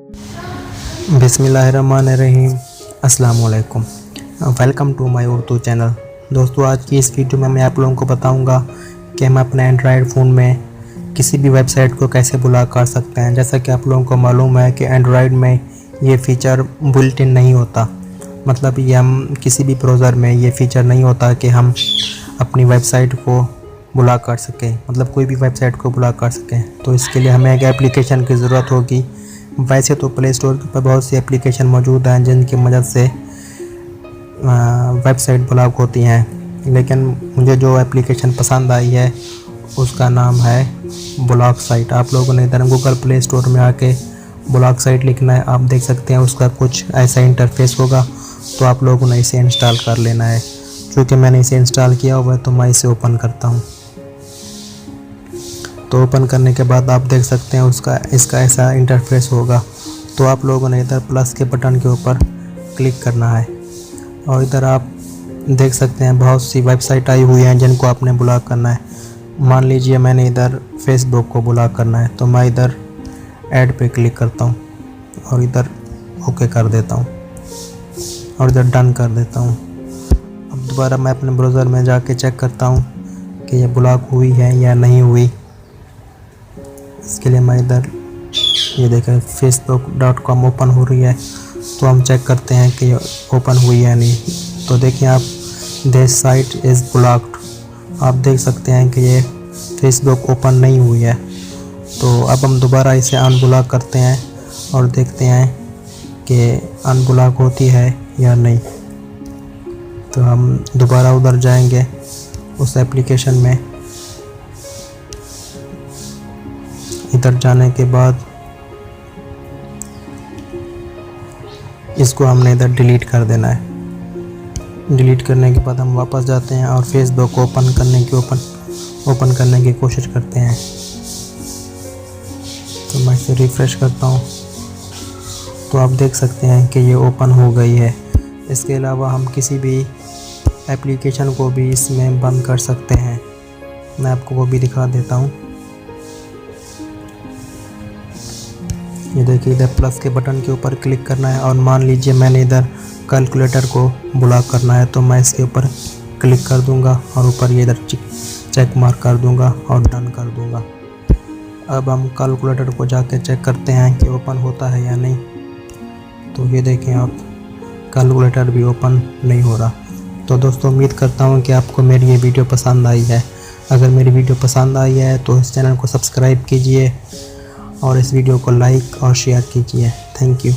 बिस्मिल्लाहिर्रहमानिर्रहीम। अस्सलाम वालेकुम। Welcome to my Urdu channel. दोस्तों, आज की इस वीडियो में मैं आप लोगों को बताऊंगा कि हम अपने एंड्रॉयड फ़ोन में किसी भी वेबसाइट को कैसे ब्लॉक कर सकते हैं। जैसा कि आप लोगों को मालूम है कि एंड्रॉयड में ये फ़ीचर बुल्ट इन नहीं होता, मतलब ये हम किसी भी ब्राउज़र में ये फ़ीचर नहीं होता कि हम अपनी वेबसाइट को ब्लॉक कर सकें, मतलब कोई भी वेबसाइट को ब्लॉक कर सकें। तो इसके लिए हमें एक एप्लीकेशन की ज़रूरत होगी। वैसे तो प्ले स्टोर पर बहुत सी एप्लीकेशन मौजूद हैं जिनकी मदद से वेबसाइट ब्लॉक होती हैं, लेकिन मुझे जो एप्लीकेशन पसंद आई है उसका नाम है ब्लॉक साइट। आप लोगों ने इधर गूगल प्ले स्टोर में आके ब्लॉक साइट लिखना है। आप देख सकते हैं उसका कुछ ऐसा इंटरफेस होगा, तो आप लोगों ने इसे इंस्टॉल कर लेना है। क्योंकि मैंने इसे इंस्टॉल किया हुआ है तो मैं इसे ओपन करता हूँ। तो ओपन करने के बाद आप देख सकते हैं इसका ऐसा इंटरफेस होगा। तो आप लोगों ने इधर प्लस के बटन के ऊपर क्लिक करना है और इधर आप देख सकते हैं बहुत सी वेबसाइट आई हुई हैं जिनको आपने ब्लॉक करना है। मान लीजिए मैंने इधर फेसबुक को ब्लॉक करना है, तो मैं इधर ऐड पे क्लिक करता हूँ और इधर ओके कर देता हूँ और इधर डन कर देता हूँ। अब दोबारा मैं अपने ब्राउज़र में जाके चेक करता हूँ कि ये ब्लॉक हुई है या नहीं हुई। इसके लिए मैं इधर ये देखें facebook.com ओपन हो रही है, तो हम चेक करते हैं कि ओपन हुई है नहीं। तो देखिए आप, दिस साइट इज़ ब्लॉक्ड। आप देख सकते हैं कि ये फेसबुक ओपन नहीं हुई है। तो अब हम दोबारा इसे अनब्लॉक करते हैं और देखते हैं कि अनब्लॉक होती है या नहीं। तो हम दोबारा उधर जाएंगे उस एप्लीकेशन में। इधर जाने के बाद इसको हमने इधर डिलीट कर देना है। डिलीट करने के बाद हम वापस जाते हैं और फेसबुक ओपन करने की कोशिश करते हैं। तो मैं इसे रिफ़्रेश करता हूँ, तो आप देख सकते हैं कि ये ओपन हो गई है। इसके अलावा हम किसी भी एप्लीकेशन को भी इसमें बंद कर सकते हैं। मैं आपको वो भी दिखा देता हूँ। ये देखिए, इधर प्लस के बटन के ऊपर क्लिक करना है और मान लीजिए मैंने इधर कैलकुलेटर को ब्लॉक करना है, तो मैं इसके ऊपर क्लिक कर दूंगा और ऊपर ये इधर चेक मार्क कर दूंगा और डन कर दूंगा। अब हम कैलकुलेटर को जाके चेक करते हैं कि ओपन होता है या नहीं। तो ये देखें आप, कैलकुलेटर भी ओपन नहीं हो रहा। तो दोस्तों, उम्मीद करता हूँ कि आपको मेरी ये वीडियो पसंद आई है। अगर मेरी वीडियो पसंद आई है तो इस चैनल को सब्सक्राइब कीजिए और इस वीडियो को लाइक और शेयर कीजिए। Thank you.